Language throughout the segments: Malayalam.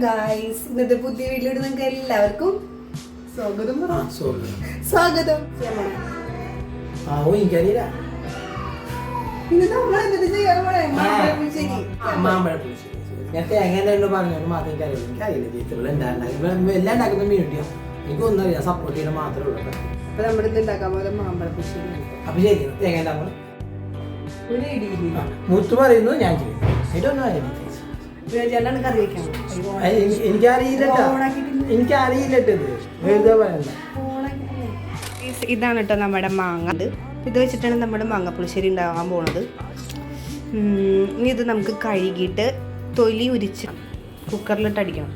ഗായ്സ്, ഇന്നത്തെ പുതിയ വീട്ടിലോട്ട് നിങ്ങൾക്ക് എല്ലാവർക്കും സ്വാഗതം. സ്വാഗതം. എനിക്കറിയില്ല ഇത് നമ്മൾ എന്നിട്ട് ചെയ്യാൻ പോണേ ഞാൻ തേങ്ങ പറഞ്ഞു മാത്രം എനിക്കറിയില്ല. എനിക്കറിയില്ല ടീച്ചറുകൾ എല്ലാം ഉണ്ടാക്കുന്ന മീനുട്ടിയോ എനിക്കൊന്നും അറിയാം. സപ്പോർട്ട് ചെയ്യാൻ മാത്രമേ ഉള്ളൂ. അപ്പൊ നമ്മുടെ ഇത് ഉണ്ടാക്കാൻ പോലെ മാമ്പഴപ്പുശ്ശേരി. അപ്പൊ ശരി തേങ്ങ ഉണ്ടാകുമ്പോൾ മുത്തു പറയുന്നു ഞാൻ ചെയ്യും. ഇതൊന്നും അറിയില്ല. കറി വെക്കാൻ എനിക്കറിയില്ല. എനിക്കറിയില്ലട്ടോ ഇത് വെറുതെ പറയണ്ട. ഇതാണ് കേട്ടോ നമ്മുടെ മാങ്ങ. ഇത് വെച്ചിട്ടാണ് നമ്മുടെ മാങ്ങപ്പുളിശ്ശേരി ഉണ്ടാകാൻ പോണത്. ഇനി ഇത് നമുക്ക് കഴുകിയിട്ട് തൊലി ഉരിച്ച് കുക്കറിലിട്ട് അടിക്കണം.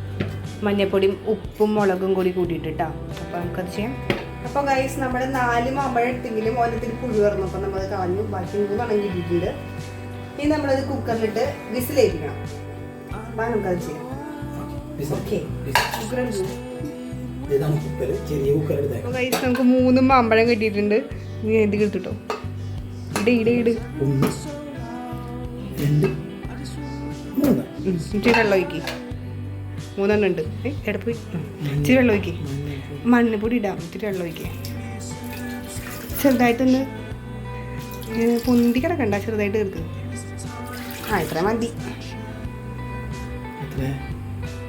മഞ്ഞപ്പൊടിയും ഉപ്പും മുളകും കൂടി കൂട്ടിയിട്ടാ. അപ്പോൾ നമുക്കത് ചെയ്യാം. അപ്പോൾ ഗൈസ് നമ്മുടെ 4 മാമ്പഴം എടുത്തെങ്കിലും ഓരോരുത്തർ പുഴു കയറുന്നു. അപ്പോൾ നമ്മളത് കളഞ്ഞു. ബാക്കി 3 അണങ്ങിയിട്ടുണ്ട്. ഇനി നമ്മളത് കുക്കറിലിട്ട് വിസിലേറ്റിക്കണം. അപ്പോൾ നമുക്കത് ചെയ്യാം. ഓക്കെ, നമുക്ക് 3 മാമ്പഴം കിട്ടിയിട്ടുണ്ട്. നീ എന്ത് കിട്ടിട്ടോ ഇട് ഇച്ചിരി വെള്ളം ഒഴിക്കി. 3 ഉണ്ട്. എടപ്പോയി ഇച്ചിരി വെള്ളം ഒഴിക്കി. മണ്ണിപ്പൊടി ഇടാം. ഇച്ചിരി വെള്ളം ഒഴിക്കി. ചെറുതായിട്ടൊന്ന് പൊന്തി കിടക്കണ്ട. ചെറുതായിട്ട് തീർക്ക്. ഇത്ര മതി.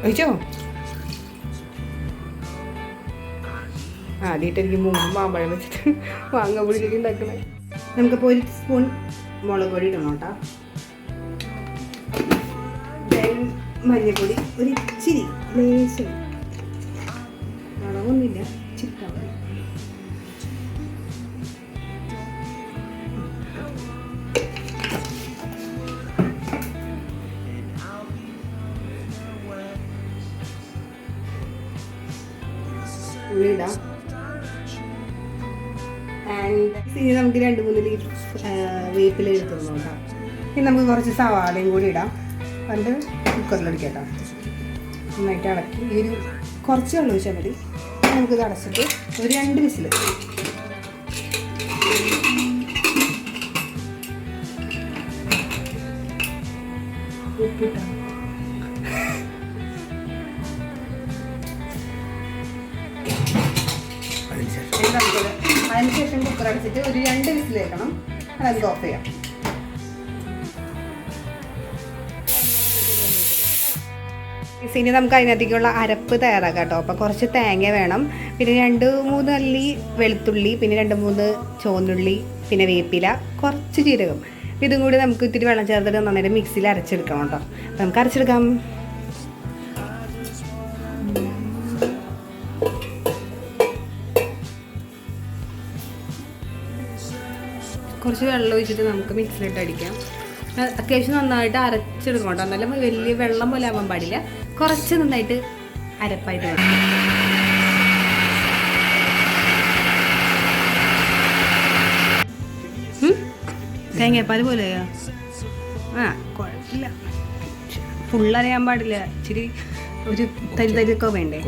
ഒഴിച്ചോ? ആദ്യമായിട്ട് എനിക്ക് 3 മാമ്പഴം വെച്ചിട്ട് മാങ്ങ പൊടിയൊക്കെ ഉണ്ടാക്കണേ. നമുക്കിപ്പോൾ 1 സ്പൂൺ മുളക് പൊടി ഇടണം കേട്ടോ. മഞ്ഞപ്പൊടി ഒരു ഇച്ചിരി ലേശം, മുളകൊന്നുമില്ല, ചിക്കൻ മതി. ഉള്ളിടാം. ഇനി നമുക്ക് 2-3 ലീഫ് വേപ്പില എടുത്തു നോക്കാം. ഇനി നമുക്ക് കുറച്ച് സവാളയും കൂടി ഇടാം. പണ്ട് കുക്കറിലടിക്കട്ടോ. നന്നായിട്ട് ഇളക്കി ഈ ഒരു കുറച്ച് വെള്ളം ഒഴിച്ചാൽ മതി. നമുക്കിത് അടച്ചിട്ട് ഒരു 2 വിസിൽ. ഉപ്പിട്ടാം. അതിനുശേഷം കുക്കർ അടച്ചിട്ട് ഒരു 2 വിസിൽ വെക്കണം. അത് ഓഫ് ചെയ്യാം. ഇനി നമുക്ക് അതിനകത്തേക്കുള്ള അരപ്പ് തയ്യാറാക്കാം കേട്ടോ. അപ്പോൾ കുറച്ച് തേങ്ങ വേണം, പിന്നെ 2-3 അല്ലി വെളുത്തുള്ളി, പിന്നെ 2-3 ചുവന്നുള്ളി, പിന്നെ വേപ്പില, കുറച്ച് ജീരകം. ഇതും കൂടി നമുക്ക് ഇത്തിരി വെള്ളം ചേർത്തിട്ട് നന്നായിട്ട് മിക്സിയിൽ അരച്ചെടുക്കണം കേട്ടോ. അപ്പോൾ നമുക്ക് അരച്ചെടുക്കാം. കുറച്ച് വെള്ളം ഒഴിച്ചിട്ട് നമുക്ക് മിക്സിയിലിട്ട് അടിക്കാം. അത്യാവശ്യം നന്നായിട്ട് അരച്ചെടുക്കണം കേട്ടോ. എന്നാലും വലിയ വെള്ളം പോലെ ആവാൻ പാടില്ല. കുറച്ച് നന്നായിട്ട് അരപ്പായിട്ട് വേണം. തേങ്ങാപ്പാൽ പോലെയോ? കുഴപ്പമില്ല. ഫുള്ളറിയാൻ പാടില്ല. ഇച്ചിരി ഒരു തരിതരിയൊക്കെ വേണ്ടേ?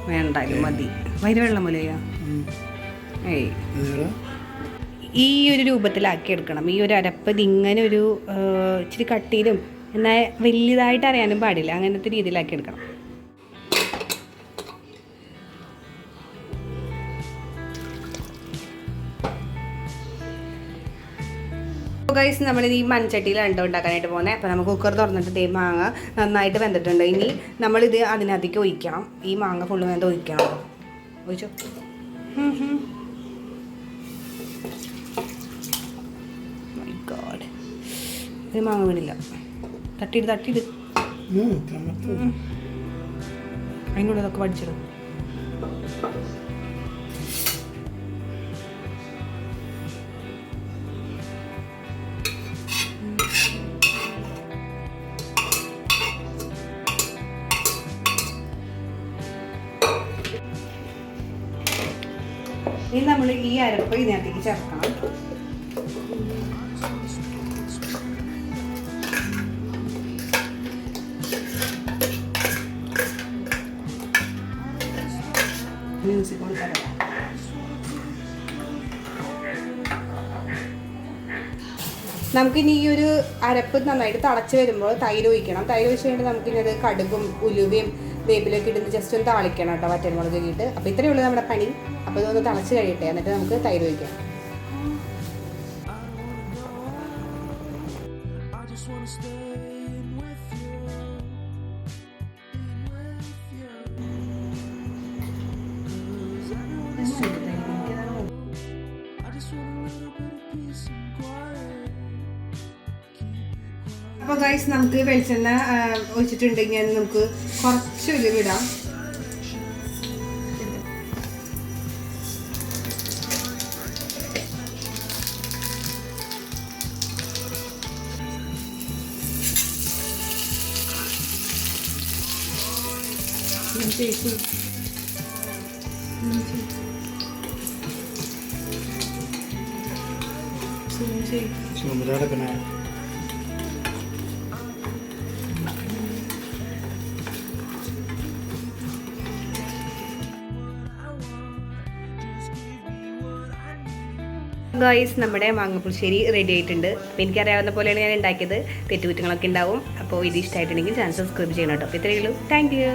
വേണ്ടായാലും മതി. വൈര് വെള്ളം പോലെയോ? ഈ ഒരു രൂപത്തിലാക്കി എടുക്കണം. ഈ ഒരു അരപ്പ് ഇതിങ്ങനെ ഒരു ഇച്ചിരി കട്ടിയിലും എന്നാൽ വലിയതായിട്ട് അറിയാനും പാടില്ല. അങ്ങനത്തെ രീതിയിലാക്കി എടുക്കണം. ഗൈസ്, നമ്മൾ ഈ മൺചട്ടിയിലാണ് ഉണ്ടാക്കാനായിട്ട് പോകുന്നത്. അപ്പോൾ നമുക്ക് കുക്കർ തുറന്നിട്ട് മാങ്ങ നന്നായിട്ട് വെന്തിട്ടുണ്ട്. ഇനി നമ്മളിത് അതിനകത്തേക്ക് ഒഴിക്കണം. ഈ മാങ്ങ ഫുള്ള് വേണ്ട ഒഴിക്കണം. ഒഴിച്ചോ? ഇത് മാങ്ങ വീണില്ല. തട്ടിയിട്ട് അതിനുള്ള ഇതൊക്കെ പഠിച്ചിടും. ഇനി നമ്മൾ ഈ അരപ്പ് ഇതിനകത്തേക്ക് ചേർക്കണം. മ്യൂസിക് കൊടുക്കാം. നമുക്കിനി ഈ ഒരു അരപ്പ് നന്നായിട്ട് തിളച്ച് വരുമ്പോൾ തൈര് ഒഴിക്കണം. തൈര് ഒഴിച്ച് കഴിഞ്ഞിട്ട് നമുക്കിനി അത് കടുകും ഉലുവയും വേപ്പിലൊക്കെ ഇടുന്ന് ജസ്റ്റ് ഒന്ന് താളിക്കണം കേട്ടോ, വറ്റൽമുളക് ഇട്ട്. അപ്പോൾ ഇത്രയേ ഉള്ളൂ നമ്മുടെ പണി. അപ്പോൾ ഇതൊന്ന് തിളച്ച് കഴിയട്ടെ, എന്നിട്ട് നമുക്ക് തൈര് ഒഴിക്കാം. അപ്പോൾ ഗൈസ് നമുക്ക് വെളിച്ചെണ്ണ ഒഴിച്ചിട്ടുണ്ടെങ്കിൽ നമുക്ക് കുറച്ച് ഉലുവിടാം. ഗൈസ് നമ്മുടെ മാങ്ങപ്പുളിശ്ശേരി റെഡി ആയിട്ടുണ്ട്. അപ്പോൾ എനിക്കറിയാവുന്ന പോലെയാണ് ഞാൻ ഉണ്ടാക്കിയത്. തെറ്റുകുറ്റങ്ങളൊക്കെ ഉണ്ടാവും. അപ്പോൾ ഇത് ഇഷ്ടമായിട്ടുണ്ടെങ്കിൽ ചാനൽ സബ്സ്ക്രൈബ് ചെയ്യണം കേട്ടോ. അപ്പോൾ ഇത്രയേ ഉള്ളൂ. Thank you.